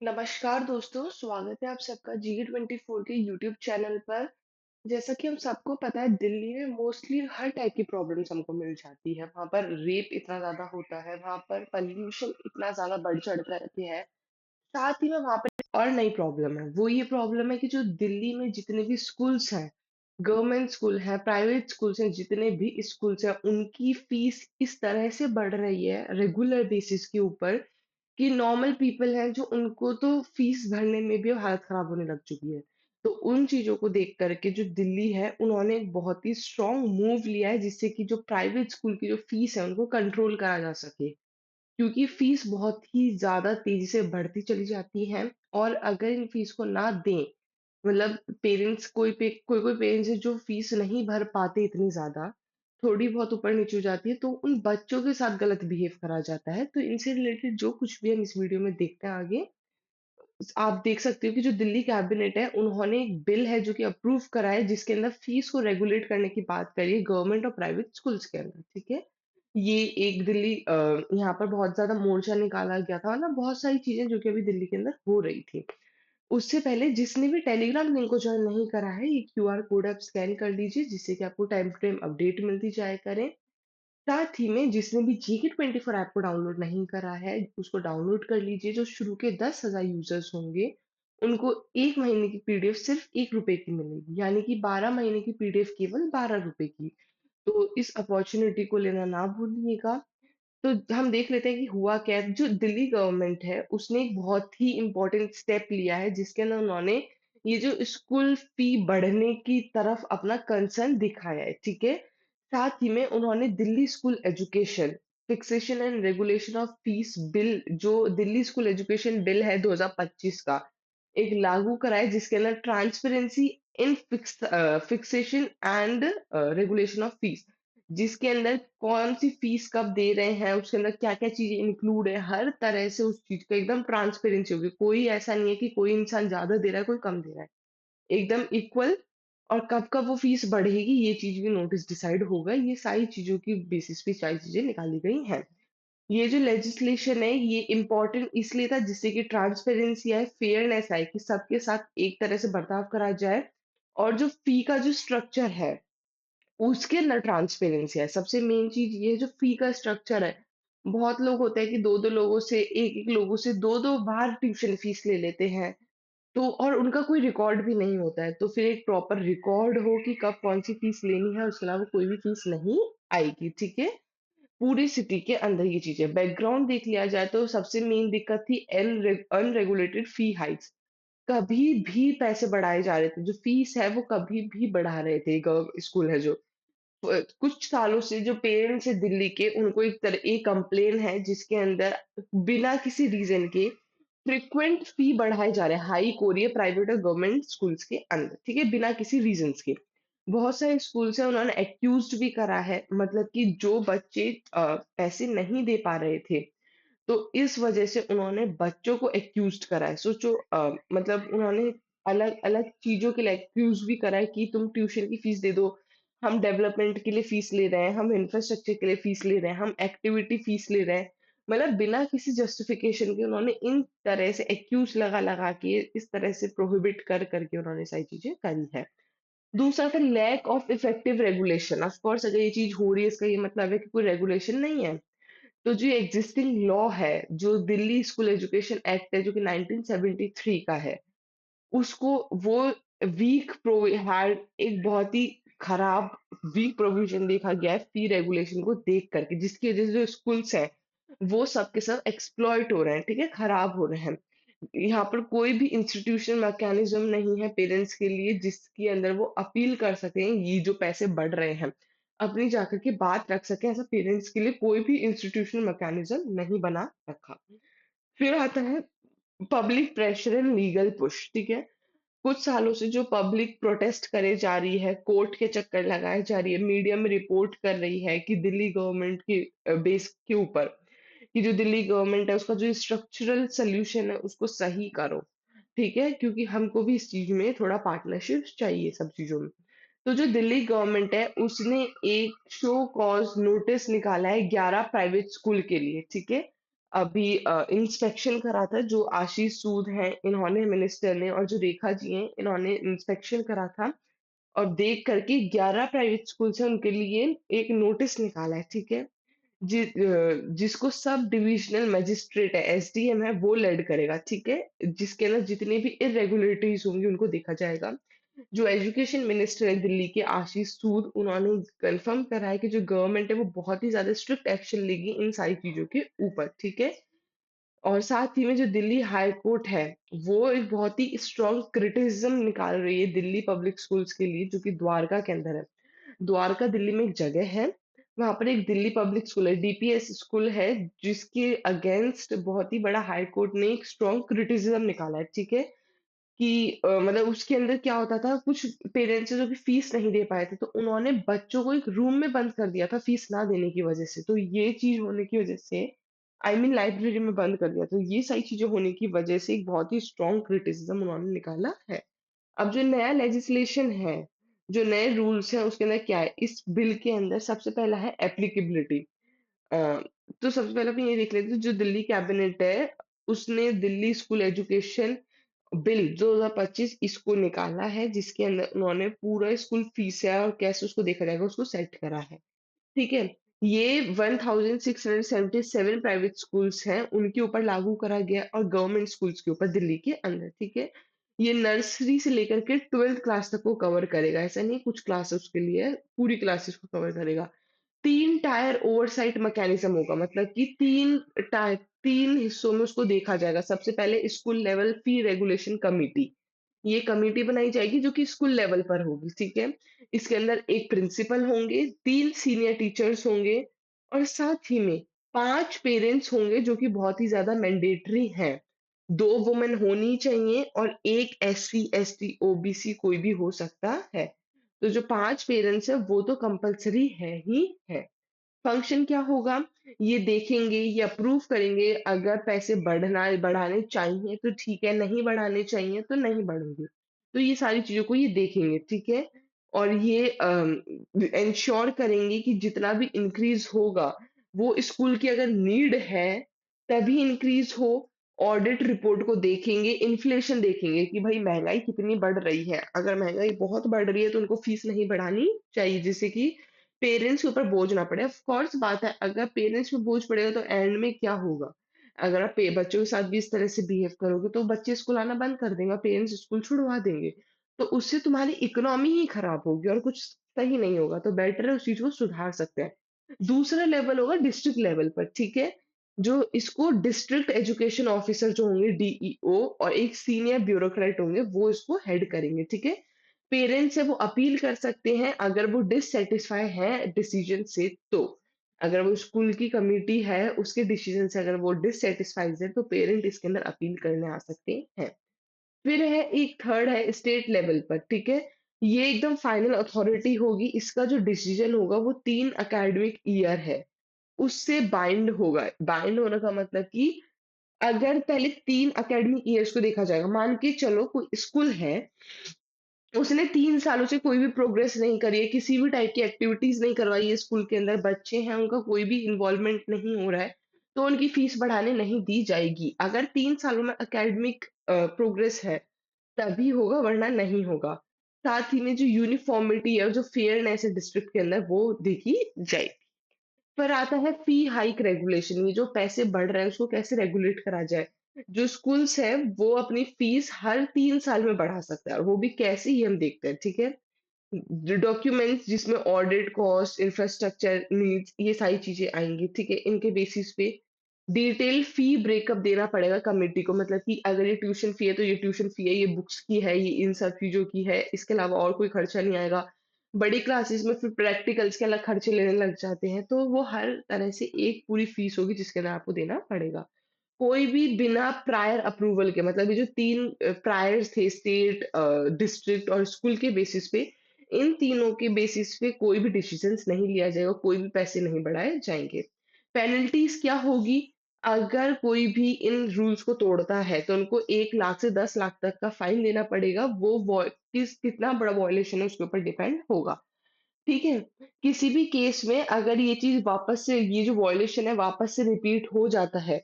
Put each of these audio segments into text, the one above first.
नमस्कार दोस्तों, स्वागत है आप सबका जी24 के यूट्यूब चैनल पर। जैसा कि हम सबको पता है दिल्ली में मोस्टली हर टाइप की प्रॉब्लम्स हमको मिल जाती है। वहाँ पर रेप इतना ज़्यादा होता है, वहाँ पर पॉल्यूशन इतना ज़्यादा बढ़-चढ़ कर के है। साथ ही में वहाँ पे एक और नई प्रॉब्लम है, वो ये प्रॉब्लम है कि जो दिल्ली में जितने भी स्कूल्स हैं, गवर्नमेंट स्कूल हैं, प्राइवेट स्कूल्स हैं, जितने भी स्कूल्स हैं, उनकी फीस इस तरह से बढ़ रही है रेगुलर बेसिस के ऊपर कि नॉर्मल पीपल हैं जो उनको तो फीस भरने में भी अब हालत खराब होने लग चुकी है। तो उन चीज़ों को देख कर के जो दिल्ली है, उन्होंने एक बहुत ही स्ट्रॉन्ग मूव लिया है जिससे कि जो प्राइवेट स्कूल की जो फीस है, उनको कंट्रोल करा जा सके। क्योंकि फीस बहुत ही ज़्यादा तेज़ी से बढ़ती चली जाती है और अगर इन फीस को ना दें, मतलब पेरेंट्स कोई-कोई पेरेंट्स हैं जो फीस नहीं भर पाते इतनी ज़्यादा, थोड़ी बहुत ऊपर-नीचे हो जाती है, तो उन बच्चों के साथ गलत बिहेव करा जाता है। तो इनसे रिलेटेड जो कुछ भी हम इस वीडियो में देखते हैं आगे, आप देख सकते हो कि जो दिल्ली कैबिनेट है, उन्होंने एक बिल है जो कि अप्रूव करा है, जिसके अंदर फीस को रेगुलेट करने की बात करी है गवर्नमेंट और प्राइवेट स्कूल्स के अंदर, ठीक है? ये एक दिल्ली यहाँ पर बहुत ज़्यादा मोर्चा निकाला गया था और ना बहुत सारी चीज़ें जो कि अभी दिल्ली के अंदर हो रही थी। उससे पहले जिसने भी टेलीग्राम लिंक को जॉइन नहीं करा है, ये क्यूआर कोड आप स्कैन कर लीजिए, जिससे कि आपको टाइम टू टाइम अपडेट मिलती जाया करे। साथ ही में जिसने भी जीके 24 ऐप को डाउनलोड नहीं करा है, उसको डाउनलोड कर लीजिए। जो शुरू के 10,000 यूज़र्स होंगे, उनको 1 महीने की पीडीएफ सिर्फ़ ₹1 की मिलेगी, यानी कि 12 महीने की पीडीएफ केवल ₹12 की। तो इस अपॉर्च्युनिटी को लेना ना भूलिएगा। तो हम देख लेते हैं कि हुआ क्या है। जो दिल्ली गवर्नमेंट है, उसने एक बहुत ही इम्पोर्टेंट स्टेप लिया है, जिसके अंदर उन्होंने ये जो स्कूल फी बढ़ने की तरफ अपना कंसर्न दिखाया है, ठीक है? साथ ही में उन्होंने Delhi school education fixation and regulation of fees bill, जो दिल्ली स्कूल एजुकेशन बिल है 2025 का, एक लागू करा है, जिसके अंदर transparency in fixation and regulation of fees, जिसके अंदर कौन-सी फ़ीस कब दे रहे हैं, उसके अंदर क्या-क्या चीज़ें इंक्लूड है, हर तरह से उस चीज़ का एकदम ट्रांसपेरेंसी होगी। कोई ऐसा नहीं है कि कोई इंसान ज़्यादा दे रहा है, कोई कम दे रहा है। एकदम इक्वल। और कब-कब वो फ़ीस बढ़ेगी, ये चीज़ भी नोटिस डिसाइड होगा। ये सारी चीज़ों की बेसिस पे सारी चीज़ें निकाली गई हैं। ये जो लेजिस्लेशन है, ये इम्पोर्टेंट इसलिए था जिससे कि ट्रांसपेरेंसी आए, फेयरनेस आए कि सबके साथ एक तरह से बर्ताव करा जाए और जो फ़ी का जो स्ट्रक्चर है उसके अंदर ट्रांसपेरेंसी है। सबसे मेन चीज़ ये है जो फ़ी का स्ट्रक्चर है। बहुत लोग होते हैं कि 2-2 लोगों से 1-1 लोगों से 2-2 बार ट्यूशन फ़ीस ले लेते हैं। तो और उनका कोई रिकॉर्ड भी नहीं होता है। तो फिर एक प्रॉपर रिकॉर्ड हो कि कब कौन-सी फ़ीस लेनी है, उसके अलावा कोई भी फ़ीस नहीं आएगी, ठीक है? पूरी सिटी के अंदर ये चीज़ें। बैकग्राउंड देख लिया जाए तो सबसे मेन दिक्कत थी अनरेगुलेटेड फ़ी हाइक्स। कभी भी पैसे बढ़ाए जा रहे थे। जो फ़ीस है वो कभी भी बढ़ा रहे थे स्कूल है जो। कुछ सालों से जो पेरेंट्स हैं दिल्ली के, उनको एक कंप्लेन है जिसके अंदर बिना किसी रीज़न के फ्रीक्वेंट फी बढ़ाए जा रहे हैं, हाइक हो रही है प्राइवेट और गवर्नमेंट स्कूल्स के अंदर, ठीक है? बिना किसी रीज़न्स के। बहुत सारे स्कूल्स हैं, उन्होंने एक्यूज़्ड भी करा है, मतलब कि जो बच्चे पैसे नहीं दे पा रहे थे, तो इस वजह से उन्होंने बच्चों को एक्यूज़्ड करा है। सोचो, मतलब उन्होंने अलग-अलग चीज़ों के लिए एक्यूज़ भी करा है कि तुम ट्यूशन की फीस दे दो, हम डेवलपमेंट के लिए फीस ले रहे हैं, हम इंफ्रास्ट्रक्चर के लिए फीस ले रहे हैं, हम एक्टिविटी फीस ले रहे हैं। मतलब बिना किसी जस्टिफिकेशन के उन्होंने इन तरह से एक्यूज़ लगा-लगा के, इस तरह से प्रोहिबिट कर के उन्होंने सारी चीज़ें करी है। दूसरा था lack of effective regulation. Of course अगर ये चीज़ हो रही है, इसका ये मतलब है कि कोई रेगुलेशन नहीं है। तो जो एग्जिस्टिंग लॉ है, जो दिल्ली स्कूल एजुकेशन एक्ट है जो कि 1973 का है, उसको वो वीक प्रोवि हैड एक बहुत ही खराब वीक प्रोविज़न देखा गया है फी रेगुलेशन को देख कर के, जिसकी वज़ह से जो स्कूल्स हैं, वो सब के सब एक्सप्लॉइट हो रहे हैं, ठीक है? खराब हो रहे हैं। यहाँ पर कोई भी इंस्टीट्यूशन मैकेनिज़्म नहीं है पेरेंट्स के लिए जिसके अंदर वो अपील कर सकें, ये जो पैसे बढ़ रहे हैं, अपनी जाकर के बात रख सकें, ऐसा पेरेंट्स के लिए कोई भी इंस्टीट्यूशनल मैकेनिज़्म नहीं बना रखा। फिर आता है public pressure and legal push, ठीक है? कुछ सालों से जो पब्लिक प्रोटेस्ट करे जा रही है, कोर्ट के चक्कर लगाए जा रही है, मीडिया में रिपोर्ट कर रही है कि दिल्ली गवर्नमेंट की बेस के ऊपर, कि जो दिल्ली गवर्नमेंट है उसका जो स्ट्रक्चरल सॉल्यूशन है उसको सही करो, ठीक है? क्योंकि हमको भी इस चीज़ में थोड़ा पार्टनरशिप चाहिए सब चीज़ों में। तो जो दिल्ली गवर्नमेंट है उसने एक शो कॉज़ नोटिस निकाला है 11 प्राइवेट स्कूल के लिए, ठीक है? अभी इंस्पेक्शन करा था जो आशीष सूद हैं, इन्होंने मिनिस्टर ने और जो रेखा जी हैं, इन्होंने इंस्पेक्शन करा था और देख कर के 11 प्राइवेट स्कूल्स हैं, उनके लिए एक नोटिस निकाला है, ठीक है? जिसको सब डिविजनल मजिस्ट्रेट है, एसडीएम है, वो लीड करेगा, ठीक है? जिसके अंदर जितनी भी इर्रेगुलरिटीज़ होंगी, उनको देखा जाएगा। जो एजुकेशन मिनिस्टर है दिल्ली के आशीष सूद, उन्होंने कन्फर्म करा है कि जो गवर्नमेंट है, वो बहुत ही ज़्यादा स्ट्रिक्ट एक्शन लेगी इन सारी चीज़ों के ऊपर, ठीक है? और साथ ही में जो दिल्ली हाई कोर्ट है, वो एक बहुत ही स्ट्रॉन्ग क्रिटिसिज्म निकाल रही है दिल्ली पब्लिक स्कूल्स के लिए, जो कि द्वारका के अंदर है। द्वारका दिल्ली में एक जगह है, वहाँ पर एक दिल्ली पब्लिक स्कूल है, डीपीएस स्कूल है, जिसके अगेंस्ट बहुत ही बड़ा हाई कोर्ट ने एक स्ट्रॉन्ग क्रिटिसिज्म निकाला है, ठीक है? कि मतलब उसके अंदर क्या होता था, कुछ पेरेंट्स हैं जो कि फीस नहीं दे पाए थे, तो उन्होंने बच्चों को एक रूम में बंद कर दिया था फीस ना देने की वजह से। तो ये चीज़ होने की वजह से आई मीन लाइब्रेरी में बंद कर दिया। तो ये सारी चीज़ें होने की वजह से एक बहुत ही स्ट्रॉन्ग क्रिटिसिज्म उन्होंने निकाला है। अब जो नया लेजिस्लेशन है, जो नए रूल्स हैं, उसके अंदर क्या है, इस बिल के अंदर सबसे पहला है एप्लीकेबिलिटी। अ, तो सबसे पहले अपन ये देख लेते हैं, जो दिल्ली कैबिनेट है, उसने दिल्ली स्कूल एजुकेशन बिल 2025 इसको निकाला है, जिसके अंदर उन्होंने पूरा स्कूल फीस है और कैसे उसको देखा जाएगा, उसको सेट करा है। ठीक है? ये 1677 प्राइवेट स्कूल्स हैं, उनके ऊपर लागू करा गया और गवर्नमेंट स्कूल्स के ऊपर दिल्ली के अंदर, ठीक है? ये नर्सरी से लेकर के 12th क्लास तक को कवर करेगा, ऐसा नहीं कुछ क्लास उसके लिए है, पूरी क्लासेस को कवर करेगा। 3 टायर ओवरसाइट मैकेनिज्म होगा, मतलब कि 3 हिस्सों में उसको देखा जाएगा। सबसे पहले स्कूल लेवल फी रेगुलेशन कमिटी, ये कमिटी बनाई जाएगी जो कि स्कूल लेवल पर होगी, ठीक है? इसके अंदर एक प्रिंसिपल होंगे, 3 सीनियर टीचर्स होंगे और साथ ही में 5 पेरेंट्स होंगे जो कि बहुत ही ज़्यादा मैंडेटरी हैं। 2 वुमेन होनी चाहिए और 1 एससी, एसटी, ओबीसी कोई भी हो सकता है। तो जो 5 पेरेंट्स हैं वो तो कंपल्सरी है ही है। फंक्शन क्या होगा? ये देखेंगे, ये अप्रूव करेंगे, अगर पैसे बढ़ाने चाहिए तो ठीक है, नहीं बढ़ाने चाहिए तो नहीं बढ़ेंगे। तो ये सारी चीज़ों को ये देखेंगे, ठीक है? और ये एन्श्योर करेंगे कि जितना भी इंक्रीज़ होगा, वो स्कूल की अगर नीड है, तभी इंक्रीज़ हो। ऑडिट रिपोर्ट को देखेंगे, इन्फ्लेशन देखेंगे कि भई महँगाई कितनी बढ़ रही है। अगर महँगाई बहुत बढ़ रही है, तो उनको फीस नहीं बढ़ानी चाहिए, जिससे कि पेरेंट्स के ऊपर बोझ ना पड़े। ऑफ कोर्स बात है, अगर पेरेंट्स पे बोझ पड़ेगा तो एंड में क्या होगा? अगर आप पे बच्चों के साथ भी इस तरह से बिहेव करोगे तो बच्चे स्कूल आना बंद कर देंगे और पेरेंट्स स्कूल छुड़वा देंगे। तो उससे तुम्हारी इकोनॉमी ही खराब होगी और कुछ सही नहीं होगा। तो बेटर है उस चीज़ को सुधार सकते हैं। दूसरा लेवल होगा डिस्ट्रिक्ट लेवल पर, ठीक है? जो इसको डिस्ट्रिक्ट एजुकेशन ऑफिसर जो होंगे डीईओ और एक सीनियर ब्यूरोक्रेट होंगे, वो इसको हेड करेंगे, ठीक है? पेरेंट्स है वो अपील कर सकते हैं अगर वो डिससैटिस्फाई हैं डिसीजन से तो। अगर वो स्कूल की कमिटी है उसके डिसीजन से अगर वो डिससैटिस्फाइड है तो पेरेंट इसके अंदर अपील करने आ सकते हैं। फिर है एक थर्ड है स्टेट लेवल पर, ठीक है? ये एकदम फाइनल अथॉरिटी होगी, इसका जो डिसीजन होगा वो 3 एकेडमिक ईयर है, उससे बाइंड होगा। बाइंड होने का मतलब कि अगर पहले 3 एकेडमिक ईयर्स को देखा जाएगा, मान के चलो कोई स्कूल है, उसने 3 सालों से कोई भी प्रोग्रेस नहीं करी है, किसी भी टाइप की एक्टिविटीज़ नहीं करवाई है स्कूल के अंदर, बच्चे हैं उनका कोई भी इन्वॉल्वमेंट नहीं हो रहा है, तो उनकी फीस बढ़ाने नहीं दी जाएगी। अगर 3 सालों में एकेडमिक प्रोग्रेस है, तभी होगा वरना नहीं होगा। साथ ही में जो यूनिफ़ॉर्मिटी है और जो फेयरनेस है डिस्ट्रिक्ट के अंदर वो देखी जाएगी। पर आता है फी हाइक रेगुलेशन, ये जो पैसे बढ़ रहे हैं उसको कैसे रेगुलेट करा जाए। जो स्कूल्स है वो अपनी फीस हर 3 साल में बढ़ा सकता है और वो भी कैसे ही हम देखते हैं, ठीक है? जो डॉक्यूमेंट्स जिसमें ऑडिट कॉस्ट, इंफ्रास्ट्रक्चर नीड्स ये सारी चीज़ें आएँगी, ठीक है? इनके बेसिस पे डिटेल फी ब्रेकअप देना पड़ेगा कमिटी को, मतलब कि अगर ये ट्यूशन फी है तो ये ट्यूशन फी है, ये बुक्स की है, ये इन सब चीज़ों की है, इसके अलावा और कोई खर्चा नहीं आएगा। बड़ी क्लासेस में फिर प्रैक्टिकल्स के अलग खर्चे लेने लग जाते हैं, तो वो हर तरह से एक पूरी फीस होगी जिसके अंदर आपको देना पड़ेगा। कोई भी बिना प्रायर अप्रूवल के, मतलब ये जो 3 प्रायर्स थे स्टेट, डिस्ट्रिक्ट और स्कूल के बेसिस पे, इन तीनों के बेसिस पे कोई भी डिसीजंस नहीं लिया जाएगा, कोई भी पैसे नहीं बढ़ाए जाएँगे। पेनल्टीज़ क्या होगी? अगर कोई भी इन रूल्स को तोड़ता है, तो उनको 1 लाख से 10 लाख तक का फाइन देना पड़ेगा। वो कितना बड़ा वॉयलेशन है उसके ऊपर डिपेंड होगा। ठीक है? किसी भी केस में अगर ये चीज़ वापस से ये जो वॉयलेशन है वापस से रिपीट हो जाता है,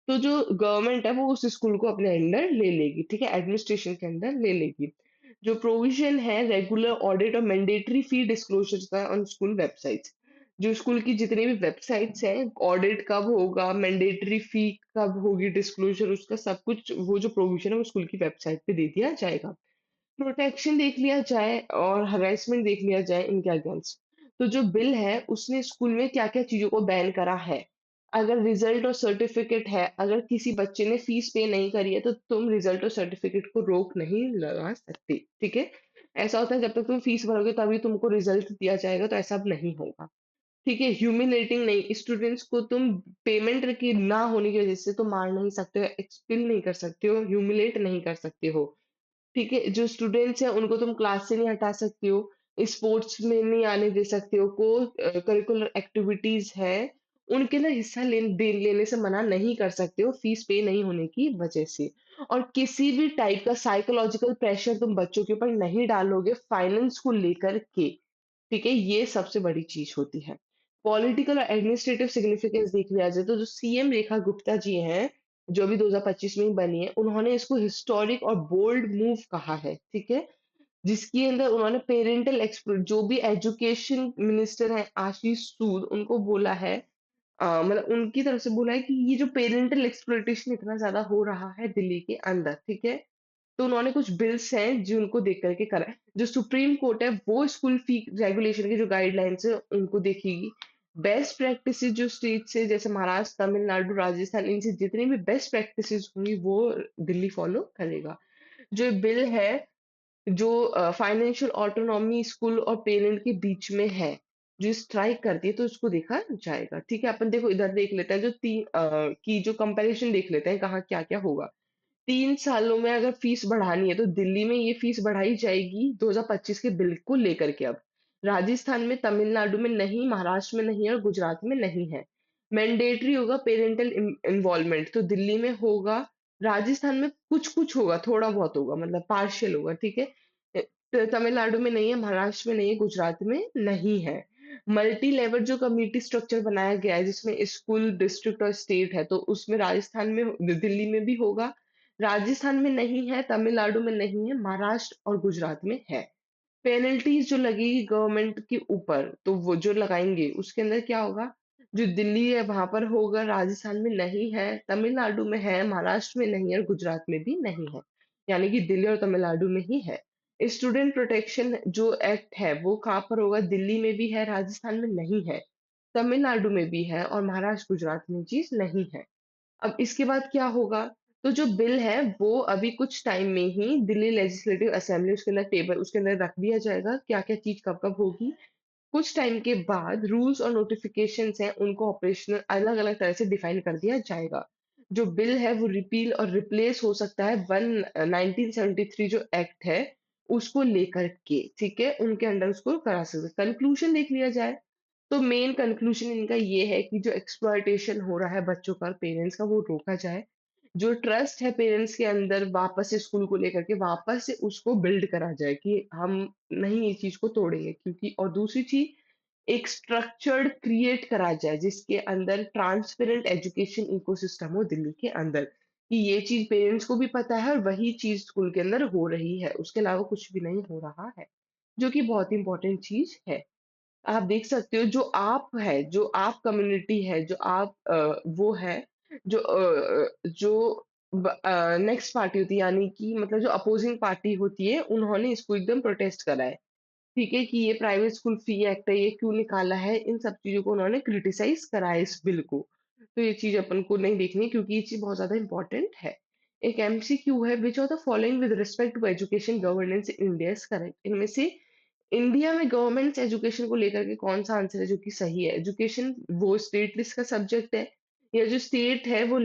तो जो गवर्नमेंट है वो उस स्कूल को अपने अंडर ले लेगी, ठीक है? एडमिनिस्ट्रेशन के अंडर ले लेगी। जो प्रोविज़न है रेगुलर ऑडिट और मैंडेटरी फी डिस्क्लोज़र्स का ऑन स्कूल वेबसाइट्स। जो स्कूल की जितनी भी वेबसाइट्स हैं, ऑडिट कब होगा, मैंडेटरी फी कब होगी, डिस्क्लोज़र उसका सब कुछ वो जो प्रोविज़न है वो स्कूल की वेबसाइट पे दे दिया जाएगा। प्रोटेक्शन देख लिया जाए और हरेसमेंट देख लिया जाए इनके अगेंस्ट। तो जो बिल है उसने स्कूल में क्या-क्या चीज़ों को बैन करा है। अगर रिज़ल्ट और सर्टिफ़िकेट है, अगर किसी बच्चे ने फीस पे नहीं करी है तो तुम रिज़ल्ट और सर्टिफ़िकेट को रोक नहीं लगा सकते, ठीक है? ऐसा होता है जब तक तुम फीस भरोगे तभी तुमको रिज़ल्ट दिया जाएगा तो ऐसा अब नहीं होगा, ठीक है? ह्यूमिलेटिंग नहीं, स्टूडेंट्स को तुम पेमेंट की ना होने की वज़ह से तो मार नहीं सकते हो, एक्सपेल नहीं कर सकते हो, ह्यूमिलेट नहीं कर सकते हो। ठीक है, जो स्टूडेंट्स हैं उनको तुम क्लास से नहीं हटा सकते हो, स्पोर्ट्स में नहीं आने दे सकते हो, करिकुलर एक्टिविटीज़ है, उनके ना हिस्सा लेने से मना नहीं कर सकते हो फीस पे नहीं होने की वजह से। और किसी भी टाइप का साइकोलॉजिकल प्रेशर तुम बच्चों के ऊपर नहीं डालोगे फाइनेंस को लेकर के, ठीक है? ये सबसे बड़ी चीज़ होती है। पॉलिटिकल और एडमिनिस्ट्रेटिव सिग्निफिकेंस देख लिया जाए तो जो सीएम रेखा गुप्ता जी हैं, जो अभी 2025 में ही बनी है, उन्होंने इसको हिस्टोरिक और बोल्ड मूव कहा है, ठीक है? जिसके अंदर उन्होंने पेरेंटल जो भी एजुकेशन मिनिस्टर हैं आशीष सूद, उनको बोला है मतलब उनकी तरफ से बोला है कि ये जो पेरेंटल एक्सप्लॉइटेशन इतना ज़्यादा हो रहा है दिल्ली के अंदर, ठीक है? तो उन्होंने कुछ बिल्स हैं जिनको देख कर के करा है। जो सुप्रीम कोर्ट है वो स्कूल फी रेगुलेशन की जो गाइडलाइंस है उनको देखेगी। बेस्ट प्रैक्टिसेस जो स्टेट से जैसे महाराष्ट्र, तमिलनाडु, राजस्थान इनसे जितनी भी बेस्ट प्रैक्टिसेस होंगी वो दिल्ली फॉलो करेगा। जो बिल है जो फाइनेंशियल ऑटोनॉमी स्कूल और पेरेंट के बीच में है, जो स्ट्राइक करती है तो उसको देखा जाएगा। ठीक है, अपन देखो इधर देख लेते हैं की जो कंपैरिज़न देख लेते हैं कहाँ क्या-क्या होगा। 3 सालों में अगर फीस बढ़ानी है तो दिल्ली में ये फीस बढ़ाई जाएगी 2025 के बिल को लेकर के अब। राजस्थान में, तमिलनाडु में नहीं, महाराष्ट्र में नहीं है और गुजरात में नहीं है। मैंडेटरी होगा पेरेंटल इन्वॉल्वमेंट तो दिल्ली में होगा, राजस्थान में कुछ-कुछ होगा, थोड़ा बहुत होगा मतलब पार्शियल होगा, ठीक है? तमिलनाडु में नहीं है, महाराष्ट्र में नहीं है, गुजरात में नहीं है। मल्टी लेवल जो कमिटी स्ट्रक्चर बनाया गया है जिसमें स्कूल, डिस्ट्रिक्ट और स्टेट है तो उसमें राजस्थान में दिल्ली में भी होगा, राजस्थान में नहीं है, तमिलनाडु में नहीं है, महाराष्ट्र और गुजरात में है। पेनल्टीज़ जो लगेगी गवर्नमेंट के ऊपर, तो वो जो लगाएँगे, उसके अंदर क्या होगा, जो दिल्ली है वहाँ पर होगा, राजस्थान में नहीं है, तमिलनाडु में है, महाराष्ट्र में नहीं है और गुजरात में भी नहीं है। यानी कि दिल्ली और तमिलनाडु में ही है। स्टूडेंट प्रोटेक्शन जो एक्ट है, वो कहाँ पर होगा, दिल्ली में भी है, राजस्थान में नहीं है, तमिलनाडु में भी है और महाराष्ट्र, गुजरात में ये चीज़ नहीं है। अब इसके बाद क्या होगा? तो जो बिल है वो अभी कुछ टाइम में ही दिल्ली लेजिस्लेटिव असेंबली उसके अंदर रख दिया जाएगा, क्या-क्या चीज़ कब-कब होगी। कुछ टाइम के बाद रूल्स और नोटिफ़िकेशंस हैं उनको ऑपरेशनल अलग-अलग तरह से डिफाइन कर दिया जाएगा। जो बिल है वो रिपील और रिप्लेस हो सकता है 1973 जो एक्ट है, उसको लेकर के, ठीक है? उनके अंडर उसको करा सकते हैं। कंक्लूजन देख लिया जाए तो मेन कंक्लूजन इनका ये है कि जो एक्सप्लॉयटेशन हो रहा है बच्चों का पेरेंट्स का वो रोका जाए। जो ट्रस्ट है पेरेंट्स के अंदर वापस से स्कूल को लेकर के वापस से उसको बिल्ड करा जाए कि हम नहीं ये चीज़ को तोड़ेंगे क्योंकि और दूसरी चीज़ एक स्ट्रक्चर्ड क्रिएट करा जाए जिसके अंदर ट्रांसपेरेंट एजुकेशन इकोसिस्टम हो दिल्ली के अंदर कि ये चीज़ पेरेंट्स को भी पता है और वही चीज़ स्कूल के अंदर हो रही है। उसके अलावा कुछ भी नहीं हो रहा है, जो कि बहुत इंपॉर्टेंट चीज़ है। आप देख सकते हो जो आप कम्युनिटी है, वो है जो नेक्स्ट पार्टी होती है यानी कि मतलब जो अपोजिंग पार्टी होती है, उन्होंने इसको एकदम प्रोटेस्ट करा है। ठीक है कि ये प्राइवेट स्कूल फी एक्ट है, ये क्यों निकाला है? इन सब चीज़ों को उन्होंने क्रिटिसाइज़ करा है इस बिल को। तो ये चीज़ अपन को नहीं देखनी है क्योंकि ये चीज़ बहुत ज़्यादा इम्पोर्टेंट है। एक एमसीक्यू है which of the following with respect to education governance in India is correct? इनमें से इंडिया में गवर्नमेंट एजुकेशन को लेकर के कौन-सा आंसर है जो कि सही है? एजुकेशन वो स्टेट लिस्ट का सब्जेक्ट है या जो स्टेट है वो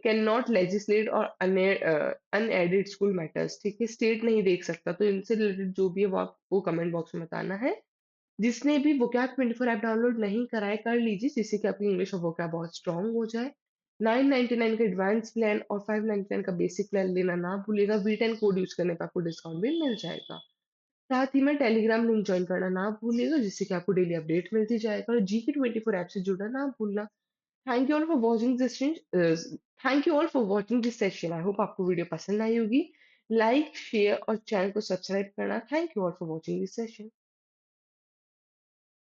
कैन नॉट लेजिस्लेट और अनएडेड स्कूल मैटर्स ठीक है? स्टेट नहीं देख सकता तो इनसे रिलेटेड जो भी है वो आपको कमेंट बॉक्स में बताना है। जिसने भी वोकैब 24 ऐप डाउनलोड नहीं करा है कर लीजिए जिससे कि आपकी इंग्लिश और वोकैब बहुत स्ट्रॉन्ग हो जाए। 999 का एडवांस प्लान और 599 का बेसिक प्लान लेना ना भूलिएगा। V10 कोड यूज़ करने पे आपको डिस्काउंट भी मिल जाएगा। साथ ही में टेलीग्राम लिंक जॉइन करना ना भूलिएगा जिससे कि आपको डेली अपडेट मिलती जाएगा और जीके 24 ऐप से जुड़ना ना भूलना। Thank you all for watching this thank you all for watching this session. I hope आपको वीडियो पसंद आई होगी। लाइक शेयर और चैनल को सब्सक्राइब करना। Thank you all for watching this session.